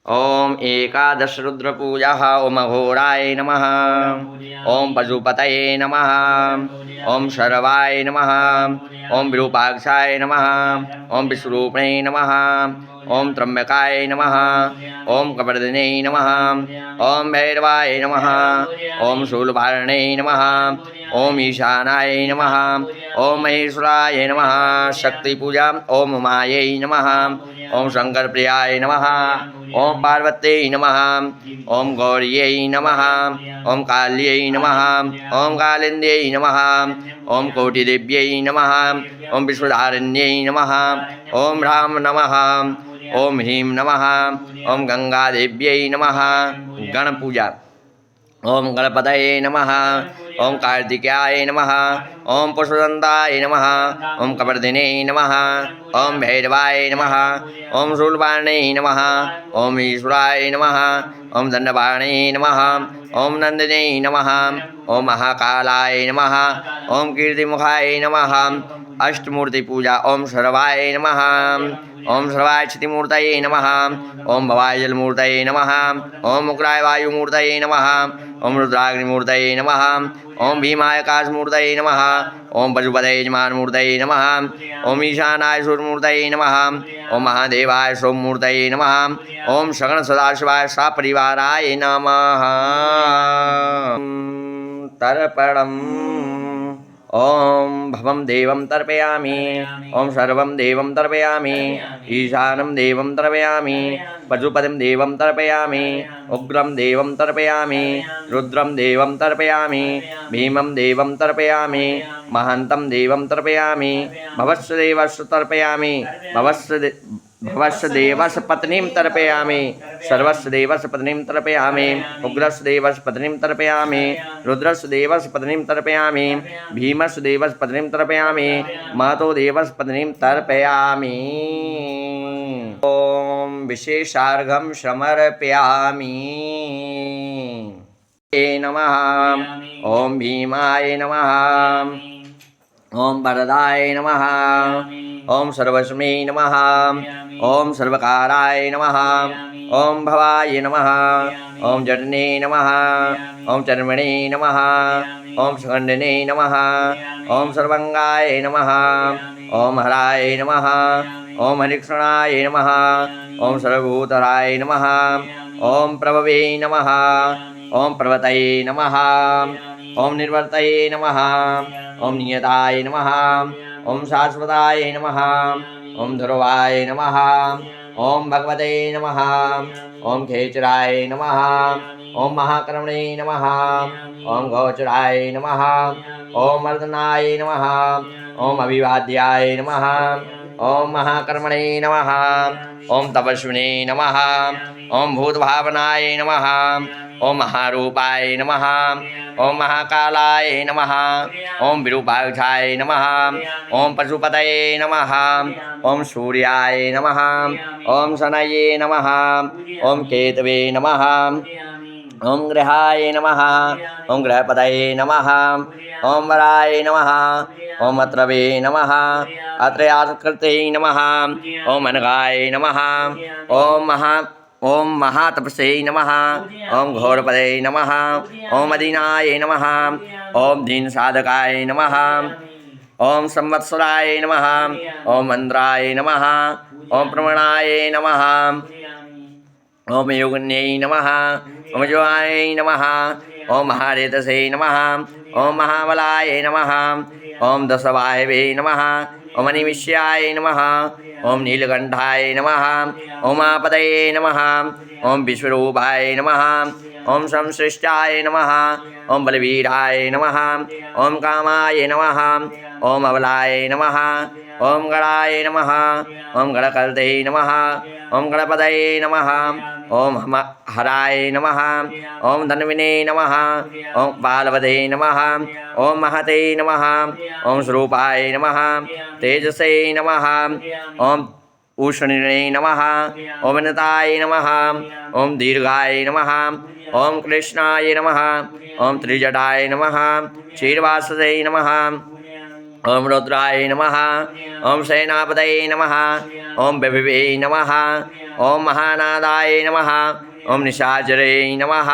ओम एकादश रुद्र पूजा ओम घोराय नमः। ओम पशुपतये नमः। ओम शर्वाय नमः। ओम विरूपाक्षाय नमः। ओम विश्वरूपिणे नमः। ओम त्र्यंबकाय नमः। ओम कपर्दिने नमः। ओम भैरवाय नमः। ओम शूलपार्णे नमः। ओम ईशानाय नमः। ओम महेश्वराय नमः। शक्ति पूजा ओम उमायै नमः। ओम शंकर प्रियाय नमः। ओम पार्वत्यै नमः। ओम गौर्यै नमः। ओम काल्यै नमः। ओम कालिन्द्यै नमः। ओम कोटिदेव्यै नमः। ओम विश्वधारिण्यै नमः। ओम राम नमः। ओम ह्रीं नमः। ओम गंगादेव्यै नमः। गणपूजा ओम गणपतये नमः। ओम कार्तिकेयाय नमः। ओम पुष्पदन्ताय नमः। ओम कपर्दिने नमः। ओम भैरवाय नमः। ओम शूलपार्णे नमः। ओम ईश्वराय नमः। ओम दंडपाणे नमः। ओम नंदिने नमः। ओम महाकालाय नमः। ओम कीर्तिमुखाय नमः। अष्टमूर्ति पूजा ओम सर्वाय नमः। ओम सर्वाय क्षितिमूर्तये नमः। ओम भवाय जलमूर्तये नमः। ओम उग्राय वायुमूर्तये नमः। ओम रुद्राग्निमूर्तये नमः। ओम भीमाय आकाशमूर्तये नमः। ओम पशुपतये यजमानमूर्तये नमः। ओम ईशानाय सूर्यमूर्तये नमः। ओम महादेवाय सोममूर्तये नमः। ओम सगण सदाशिवाय सपरिवाराय नमः। तर्पणम् ओम भवं देवं तर्पयामि। ओम सर्वं देवं तर्पयामि। ईशानं देवं तर्पयामि। पशुपतिं देवं तर्पयामि। उग्रं देवं तर्पयामि। रुद्रं देवं तर्पयामि। भीमं देवं तर्पयामि। महान्तं देवं तर्पयामि। भवस्य देवस्य तर्पयामि। भवस्य देवस्य पत्नीं तर्पयामि। सर्वस्य देवस्य पत्नीं तर्पयामि। उग्रस्य देवस्य पत्नीं तर्पयामि। रुद्रस्य देवस्य पत्नीं तर्पयामि। भीमस्य देवस्य पत्नीं तर्पयामि। महतो देवस्य पत्नीं तर्पयामि। ओम विशेषार्घं समर्पयामि। नमः। ओम भीमाय नमः। ओम वरदाय नमः। ओम सर्वस्मै नमः। ओम सर्वकाराय नमः। ओम भवाय नमः। ओम जटने नमः। ओम चर्मणे नमः। ओम सुगंधिने नमः। ओम सर्वंगाय नमः। ओम हराय नमः। ओम हरिक्षणाय नमः। ओम सर्वभूतराय नमः। ओम प्रभवे नमः। ओम प्रवतये नमः। ओम निर्वर्तये नमः। ओम नियताय नमः। ओम शाश्वताय नमः। ओम ध्रुवाय नमः। ओम भगवते नमः। ओम खेचराय नमः। ओम महाकर्मणे नमः। ओम गोचराय नमः। ओम अर्दनाय नमः। ओम अभिवाद्याय नमः। ओम महाकर्मणे नमः। ओम तपस्विने नमः। ओम भूतभावनाय नमः। ओम महारूपाय नमः। ओम महाकालाय नमः। ओम विरूपाक्षाय नमः। ओम पशुपतये नमः। ओम सूर्याय नमः। ओम शनये नमः। ओम केतवे नमः। ओम ग्रहाय नमः। ओम ग्रहपतये नमः। ओम वराय नमः। ओम अत्रवे नमः। अत्रयाकृते नमः। ओम अनघाय नमः। ओम महातपसे नमः। ओम घोरपदे नमः। ओम अदीनाय नमः। ओम दीन साधकाय नमः। ओम संवत्सराय नमः। ओम मंद्राय नमः। ओम प्रमणाय नमः। ओम योगिन्यै नमः। ओम योगाय नमः। ओम महारेतसे नमः। ओम महाबलाय नमः। ओम दशवायवे नमः। ओम निमिष्याय नमः। ओम नीलकंठाय नमः। ओम आपदये नमः। ओम विश्वरूपाय नमः। ओम संश्रेष्ठाय नमः। ओम बलवीराय नमः। ओम कामाय नमः। ओम अबलाय नमः। ओम गणाय नमः। ओम गणकर्ते नमः। ओम गणपतये नमः। ओम हराय नमः। ओम धन्विने नमः। ओम बालवदे नमः। ओम महते नमः। ओम स्वरूपाय नमः। तेजसे नमः। ओम उष्णिने नमः। ओम विनताय नमः। ओम दीर्घाय नमः। ओम कृष्णाय नमः। ओम त्रिजटाय नमः। क्षीरवासदे नमः। ओम रुद्राय नमः। ओम सेनापतये नमः। ओम विभवे नमः। ओम महानादाय नमः। ओम निशाचरे नमः।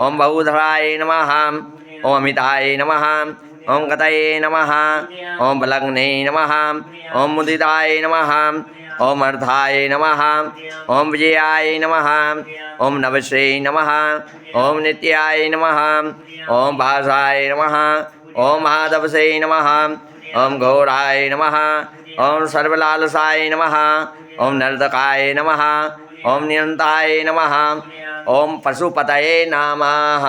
ओम बहुधराय नमः। ओम अमिताय नमः। ओम गतये नमः। ओम बलग्ने नमः। ओम मुदिताय नमः। ओम अर्थाय नमः। ओम विजयाय नमः। ओम नवश्रे नमः। ओम नित्याय नमः। ओम भासाय नमः। ओम महादवसे नमः। ओम घोराय नमः। ओम सर्वलालसाय नमः। ओम नर्दकाय नमः। ओम नियंताय नमः। ओम पशुपतये नमः।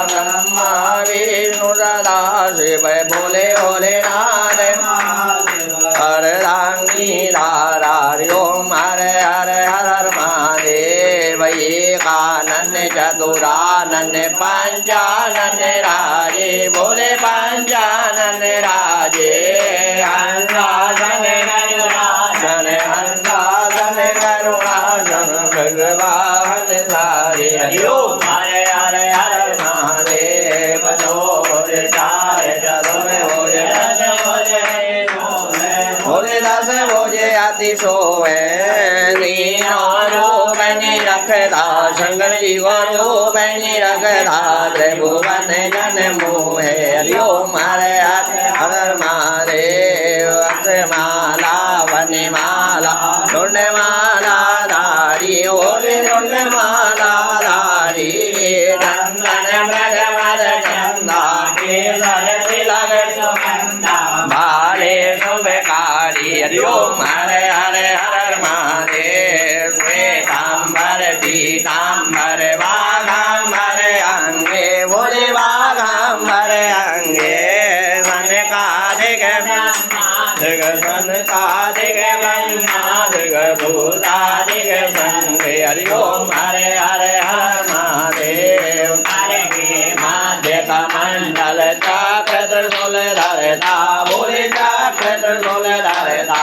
ब्रह्मा विष्णु सदा शिव भोले भोलेनाथ हरदांगी धारारि ओम हर हर हर हर महादेव एकानंद चतुरानंद पंचानंद राजे भोले पंचानंद राजे हंसासन करुणासन हंसासन करुणासन भगवान सारे हरि ओम हर हर हर महादेव भोले सारे चतुर भोले दस भोजे अति सोए रूप रखता शंकर जी को रूप रखता त्रिभुवन जन मोहे हरि ओम हर हर महादेव अक्षमाला वनमाला ढूंढमाला धारी ओले ढूंढमाला धारी नंदन ब्रजमद चंदा केसर तिलक सुगंधा भाले शुभकारी हरि ओम हर हर हर महादेव श्वेतांबर पीतांबर वाघांबर अंगे बोले वाघांबर अंगे सनकादिक ब्रह्मादिक सनकादिक ब्रह्मादिक भूतादिक संगे हरि ओम हर हर हर महादेव माध्य का मंडल चक्र त्रिशूल धरता बोले चक्र त्रिशूल धरता